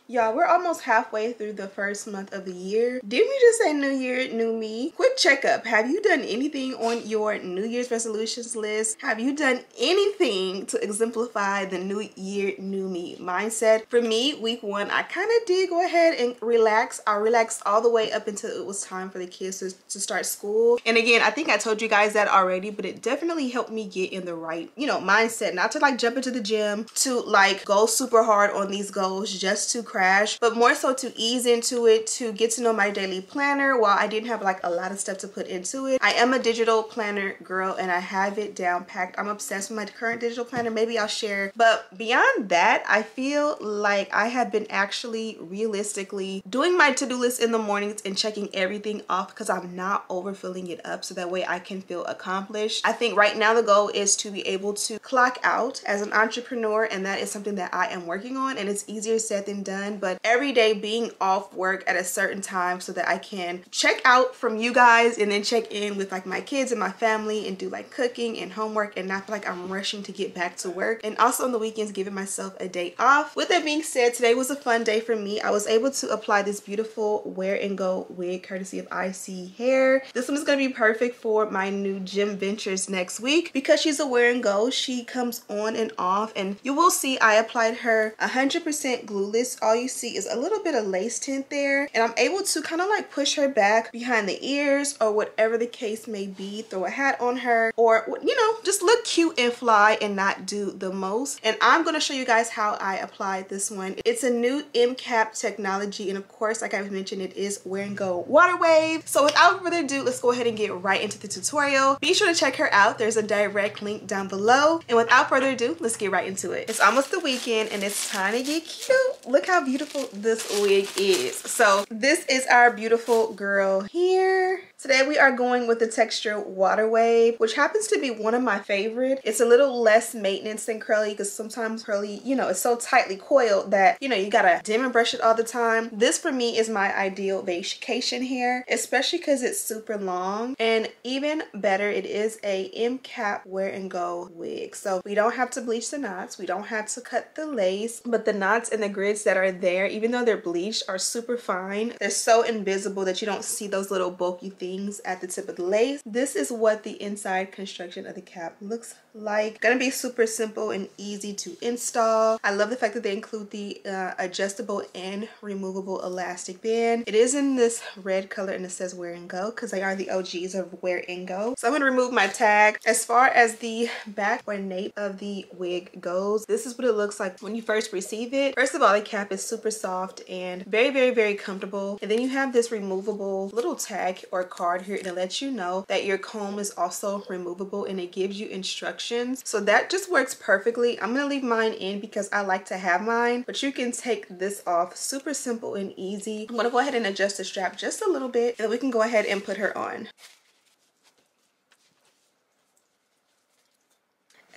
Y'all, we're almost halfway through the first month of the year. Didn't we just say new year, new me? Quick checkup. Have you done anything on your New Year's resolutions list? Have you done anything to exemplify the new year, new me mindset? For me, week one, I kind of did go ahead and relax. I relaxed all the way up until it was time for the kids to start school. And again, I think I told you guys that already, but it definitely helped me get in the right, mindset. Not to like jump into the gym, to like go super hard on these goals just to crash, but more so to ease into it, to get to know my daily planner. While I didn't have like a lot of stuff to put into it, I am a digital planner girl and I have it down packed. I'm obsessed with my current digital planner. Maybe I'll share. But beyond that, I feel like I have been actually realistically doing my to-do list in the mornings and checking everything off because I'm not overfilling it up, so that way I can feel accomplished. I think right now the goal is to be able to clock out as an entrepreneur, and that is something that I am working on, and it's easier said than done. But every day being off work at a certain time so that I can check out from you guys and then check in with like my kids and my family and do like cooking and homework and not feel like I'm rushing to get back to work. And also on the weekends, giving myself a day off. With that being said, today was a fun day for me. I was able to apply this beautiful wear and go wig courtesy of iSEE hair. This one is going to be perfect for my new gym ventures next week because she's a wear and go. She comes on and off, and you will see I applied her 100% glueless. All you see is a little bit of lace tint there, and I'm able to kind of like push her back behind the ears or whatever the case may be, throw a hat on her, or just look cute and fly and not do the most. And I'm going to show you guys how I applied this one. It's a new cap technology, and of course, like I've mentioned, it is wear and go water wave. So without further ado, let's go ahead and get right into the tutorial. Be sure to check her out. There's a direct link down below, and without further ado, let's get right into it. It's almost the weekend and it's time to get cute. Look how beautiful this wig is. So this is our beautiful girl here. Today we are going with the texture water wave, which happens to be one of my favorite. It's a little less maintenance than curly because sometimes curly, it's so tightly coiled that, you gotta dim and brush it all the time. This for me is my ideal vacation hair, especially because it's super long, and even better, it is a cap wear and go wig. So we don't have to bleach the knots. We don't have to cut the lace, but the knots and the grids that are there, even though they're bleached, are super fine. They're so invisible that you don't see those little bulky things at the tip of the lace. This is what the inside construction of the cap looks like. Gonna be super simple and easy to install. I love the fact that they include the adjustable and removable elastic band. It is in this red color and it says wear and go because they are the OGs of wear and go. So I'm gonna remove my tag. As far as the back or nape of the wig goes, this is what it looks like when you first receive it. First of all, the cap is super soft and very, very, very comfortable. And then you have this removable little tag or card here, and it lets you know that your comb is also removable, and it gives you instructions. So that just works perfectly. I'm gonna leave mine in because I like to have mine, but you can take this off. Super simple and easy. I'm gonna go ahead and adjust the strap just a little bit, and then we can go ahead and put her on.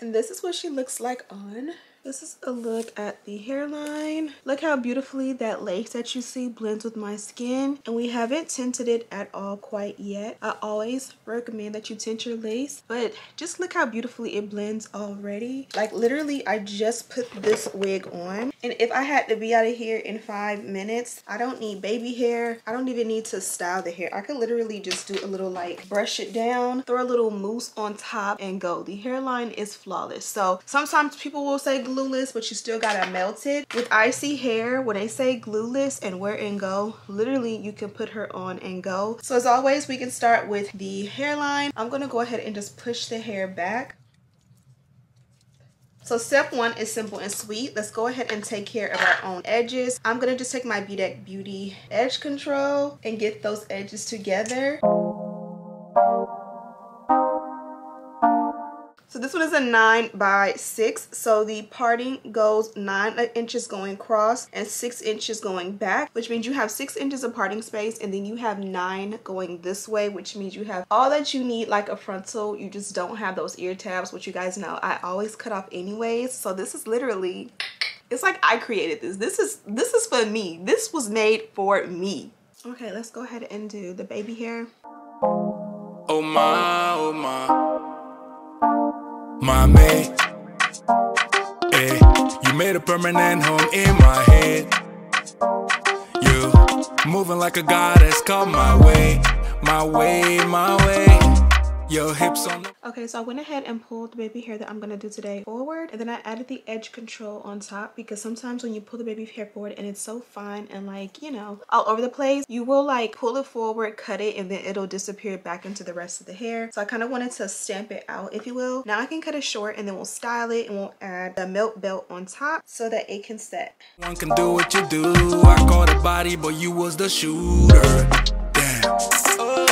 And this is what she looks like on. This is a look at the hairline. Look how beautifully that lace that you see blends with my skin. And we haven't tinted it at all quite yet. I always recommend that you tint your lace, but just look how beautifully it blends already. Like literally, I just put this wig on. And if I had to be out of here in 5 minutes, I don't need baby hair. I don't even need to style the hair. I could literally just do a little like brush it down, throw a little mousse on top and go. The hairline is flawless. So sometimes people will say glueless, but you still gotta melt it. With iSEE hair, when they say glueless and wear and go, literally you can put her on and go. So as always, we can start with the hairline. I'm gonna go ahead and just push the hair back. So step one is simple and sweet. Let's go ahead and take care of our own edges. I'm gonna just take my Bedeck Beauty Edge Control and get those edges together. So this one is a 9 by 6. So the parting goes 9 inches going across and 6 inches going back, which means you have 6 inches of parting space, and then you have 9 going this way, which means you have all that you need like a frontal. You just don't have those ear tabs, which you guys know I always cut off anyways. So this is literally, it's like I created this. This is for me. This was made for me. Okay, let's go ahead and do the baby hair. Oh my, oh my mate, hey, you made a permanent home in my head. moving like a goddess. Come my way, my way, my way. Your hips on the... Okay, so I went ahead and pulled the baby hair that I'm gonna do today forward, and then I added the edge control on top, because sometimes when you pull the baby hair forward and it's so fine and like, you know, all over the place, you will like pull it forward, cut it, and then it'll disappear back into the rest of the hair. So I kind of wanted to stamp it out, if you will. Now I can cut it short, and then we'll style it, and we'll add the milk belt on top so that it can set. One can do what you do. I caught a body, but you was the shooter. Damn.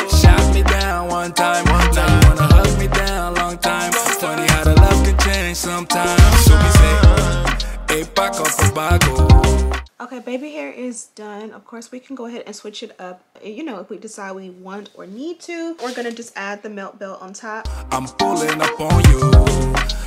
Shot me down one time. Now you wanna hug me down long time. Funny how the love can change sometimes. So we say, hey, back up and bago. Okay, baby hair is done. Of course, we can go ahead and switch it up. You know, if we decide we want or need to. We're gonna just add the melt belt on top. I'm pulling up on you.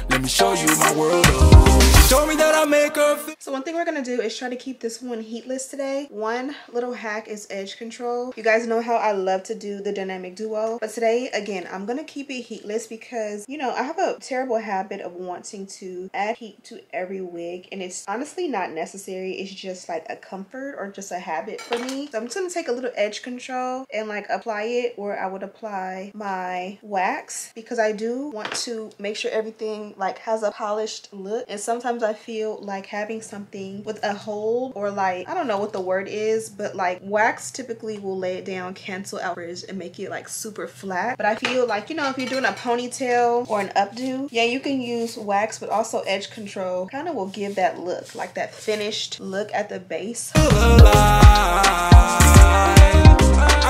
Let me show you my world. She told me that I make her feel. So one thing we're gonna do is try to keep this one heatless today. One little hack is edge control. You guys know how I love to do the dynamic duo, but today again I'm gonna keep it heatless because, you know, I have a terrible habit of wanting to add heat to every wig, and it's honestly not necessary. It's just like a comfort or just a habit for me. So I'm just gonna take a little edge control and like apply it where I would apply my wax, because I do want to make sure everything like has a polished look, and sometimes I feel like having something with a hold, or like, I don't know what the word is, but like wax typically will lay it down, cancel out frizz, and make it like super flat. But I feel like, you know, if you're doing a ponytail or an updo, yeah, you can use wax, but also edge control kind of will give that look, like that finished look at the base. I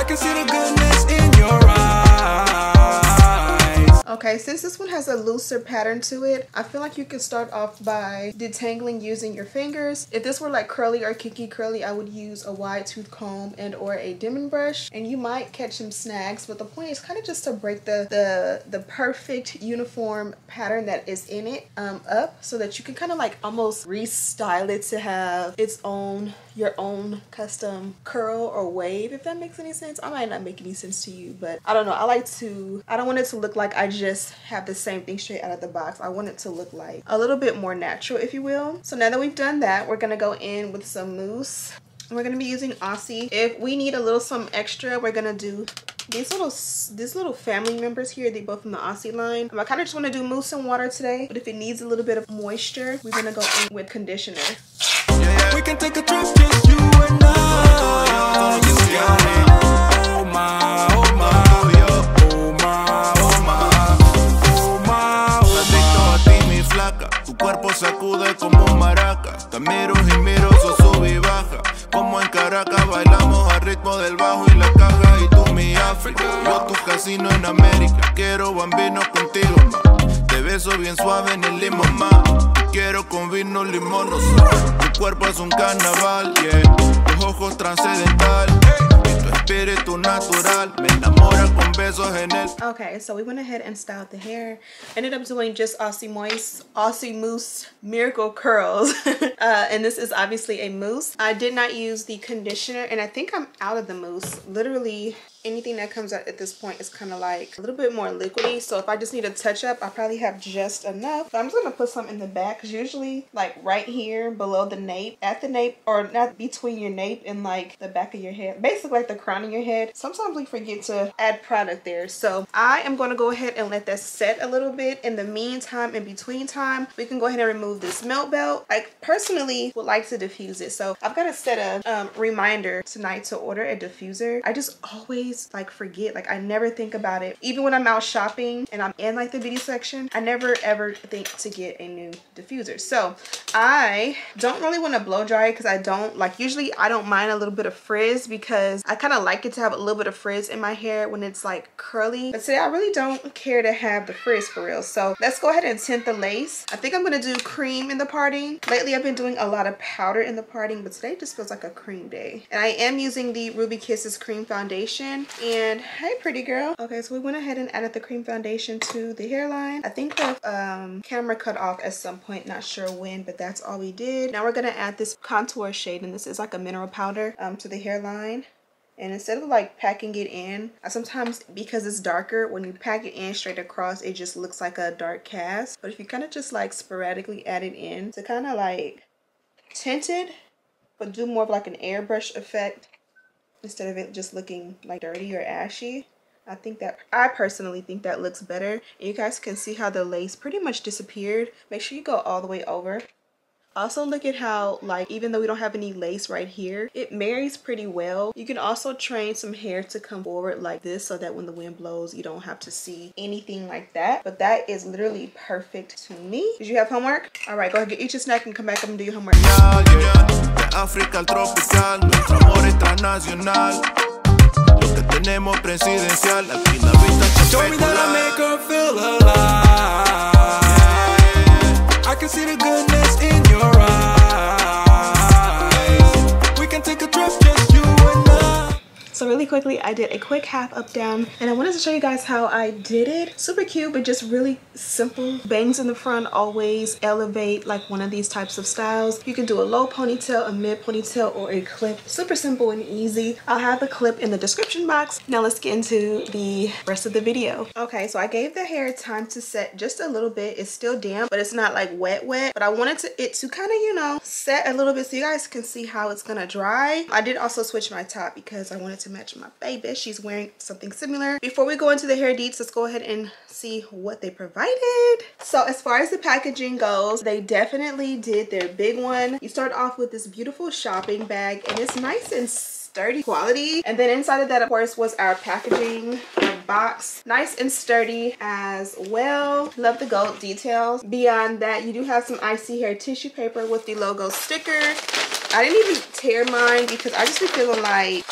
can see the goodness in your eyes. Okay, since this one has a looser pattern to it, I feel like you could start off by detangling using your fingers. If this were like curly or kinky curly, I would use a wide tooth comb and or a dimming brush, and you might catch some snags, but the point is kind of just to break the perfect uniform pattern that is in it up, so that you can kind of like almost restyle it to have its own, your own custom curl or wave, if that makes any sense. I might not make any sense to you, but I don't know. I don't want it to look like I just have the same thing straight out of the box. I want it to look like a little bit more natural, if you will. So now that we've done that, we're gonna go in with some mousse. We're gonna be using iSEE. If we need a little something extra, we're gonna do these little family members here. They both from the iSEE line. I kind of just want to do mousse and water today, but if it needs a little bit of moisture, we're gonna go in with conditioner. We can take a trip, just you and I. You got it. Oh my, oh my. Oh my, oh my. Oh my, oh my. Adicto a ti, mi flaca. Tu cuerpo sacude como un maraca. Te miro y miro, so sube y baja. Como en Caracas bailamos al ritmo del bajo y la caja. Y tú mi África, yo tu casino en América. Quiero bambino contigo, ma. Te beso bien suave en el limón, ma. Quiero con vino limón, no sé. Tu cuerpo es un carnaval, yeah. Tus ojos transcendental, y tu espíritu natural me enamora con besos en el. Okay, so we went ahead and styled the hair. Ended up doing just Aussie Mousse Miracle Curls. And this is obviously a mousse. I did not use the conditioner, and I think I'm out of the mousse. Literally anything that comes out at this point is kind of like a little bit more liquidy, so if I just need a touch up, I probably have just enough. But I'm just gonna put some in the back, because usually like right here below the nape, at the nape, or not between your nape and like the back of your head, basically like the crown of your head, sometimes we forget to add product there. So I am going to go ahead and let that set a little bit. In the meantime, in between time, we can go ahead and remove this melt belt. I personally would like to diffuse it, so I've got to set a reminder tonight to order a diffuser. I just always like forget, like I never think about it. Even when I'm out shopping and I'm in like the beauty section, I never ever think to get a new diffuser. So I don't really want to blow dry it, because I don't like, usually I don't mind a little bit of frizz, because I kind of like it to have a little bit of frizz in my hair when it's like curly, but today I really don't care to have the frizz for real. So let's go ahead and tint the lace. I think I'm gonna do cream in the parting. Lately I've been doing a lot of powder in the parting, but today just feels like a cream day. And I am using the Ruby Kisses cream foundation. And hey pretty girl. Okay, so we went ahead and added the cream foundation to the hairline. I think the camera cut off at some point, not sure when, but that's all we did. Now we're gonna add this contour shade, and this is like a mineral powder to the hairline. And instead of like packing it in, sometimes because it's darker, when you pack it in straight across, it just looks like a dark cast. But if you kind of just like sporadically add it in to kind of like tint it, but do more of like an airbrush effect, instead of it just looking like dirty or ashy. I personally think that looks better. And you guys can see how the lace pretty much disappeared. Make sure you go all the way over. Also, look at how, like, even though we don't have any lace right here, it marries pretty well. You can also train some hair to come forward like this so that when the wind blows, you don't have to see anything like that. But that is literally perfect to me. Did you have homework? All right, go ahead, eat your snack and come back up and do your homework. África al tropical, nuestro amor es transnacional. Lo que tenemos presidencial, aquí la vista es Show me that I make her feel alive. I can see the goodness in your eyes. We can take a trip, just you and I. So really quickly, I did a quick half up down and I wanted to show you guys how I did it. Super cute, but just really simple. Bangs in the front always elevate like one of these types of styles. You can do a low ponytail, a mid ponytail, or a clip. Super simple and easy. I'll have the clip in the description box. Now let's get into the rest of the video. Okay, so I gave the hair time to set just a little bit. It's still damp, but it's not like wet, but I wanted it to kind of, you know, set a little bit so you guys can see how it's gonna dry. I did also switch my top because I wanted to match my baby. She's wearing something similar. Before we go into the hair deets, let's go ahead and see what they provided. So as far as the packaging goes, they definitely did their big one. You start off with this beautiful shopping bag and it's nice and sturdy quality, and then inside of that, of course, was our packaging, our box, nice and sturdy as well. Love the gold details. Beyond that, you do have some iSEE hair tissue paper with the logo sticker. I didn't even tear mine because I just be feeling like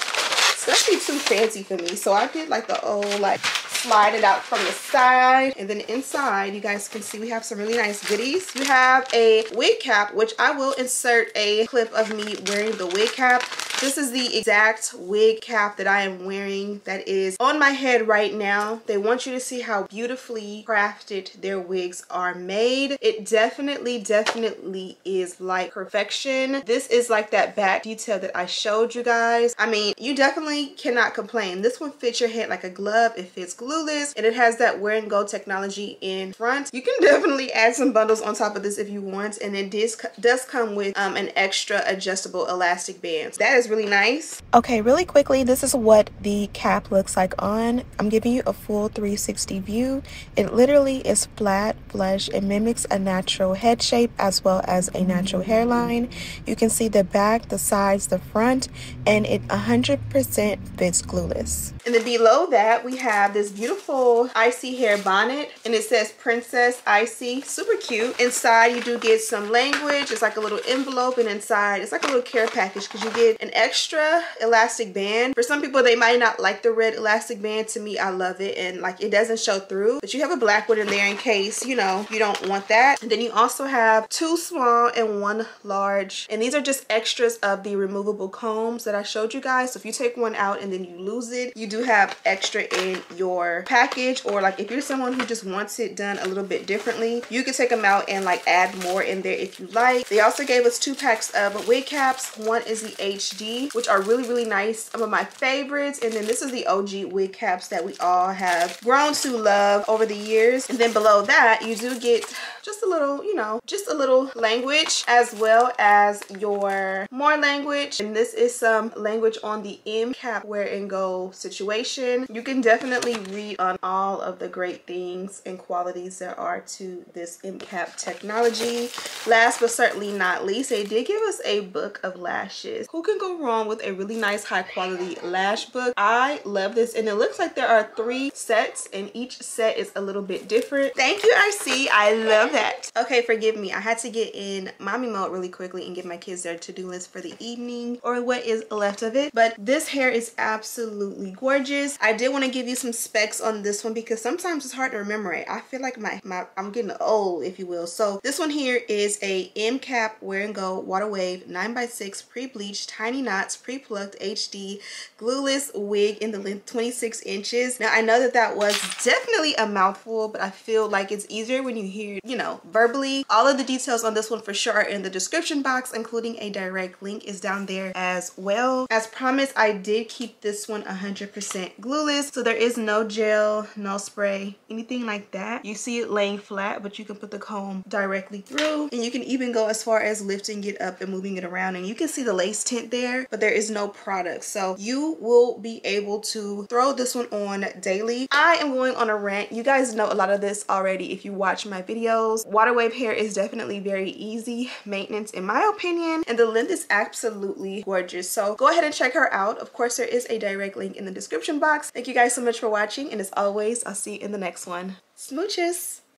that'd be too fancy for me, so I did like the old like slide it out from the side, and then inside you guys can see we have some really nice goodies. You have a wig cap, which I will insert a clip of me wearing the wig cap. This is the exact wig cap that I am wearing that is on my head right now. They want you to see how beautifully crafted their wigs are made. It definitely is like perfection. This is like that back detail that I showed you guys. I mean, you definitely cannot complain. This one fits your head like a glove. It fits glueless, and it has that wear and go technology in front. You can definitely add some bundles on top of this if you want, and it does come with an extra adjustable elastic band. That is really nice. Okay, really quickly, this is what the cap looks like on. I'm giving you a full 360 view. It literally is flat, flush. It mimics a natural head shape as well as a natural hairline. You can see the back, the sides, the front, and it 100% fits glueless. And then below that, we have this beautiful iSEE hair bonnet, and it says Princess iSEE. Super cute. Inside, you do get some language. It's like a little envelope, and inside, it's like a little care package because you get an extra elastic band. For some people, they might not like the red elastic band. To me, I love it, and like it doesn't show through, but you have a black one in there in case, you know, you don't want that. And then you also have 2 small and 1 large, and these are just extras of the removable combs that I showed you guys. So if you take one out and then you lose it, you do have extra in your package, or like if you're someone who just wants it done a little bit differently, you can take them out and like add more in there if you like. They also gave us 2 packs of wig caps. One is the HD, which are really nice, some of my favorites, and then this is the OG wig caps that we all have grown to love over the years. And then below that, you do get just a little, you know, just a little language, as well as your more language, and this is some language on the M cap wear and go situation. You can definitely read on all of the great things and qualities there are to this M cap technology. Last but certainly not least, they did give us a book of lashes. Who can go wrong with a really nice high quality lash book? I love this, and it looks like there are 3 sets, and each set is a little bit different. Thank you, iSEE. I love that. Okay, forgive me. I had to get in mommy mode really quickly and give my kids their to-do list for the evening, or what is left of it. But this hair is absolutely gorgeous. I did want to give you some specs on this one because sometimes it's hard to remember it. I feel like I'm getting old, if you will. So this one here is a M cap wear and go water wave 9x6 pre-bleached tiny knots pre-plucked HD glueless wig in the length 26 inches. Now I know that was definitely a mouthful, but I feel like it's easier when you hear, you know, verbally. All of the details on this one for sure are in the description box, including a direct link is down there as well. As promised, I did keep this one 100% glueless, so there is no gel, no spray, anything like that. You see it laying flat, but you can put the comb directly through, and you can even go as far as lifting it up and moving it around, and you can see the lace tint there. hair, but there is no product. So you will be able to throw this one on daily. I am going on a rant. You guys know a lot of this already if you watch my videos. Water wave hair is definitely very easy maintenance in my opinion, and the length is absolutely gorgeous. So go ahead and check her out. Of course, there is a direct link in the description box. Thank you guys so much for watching, and as always, I'll see you in the next one. Smooches!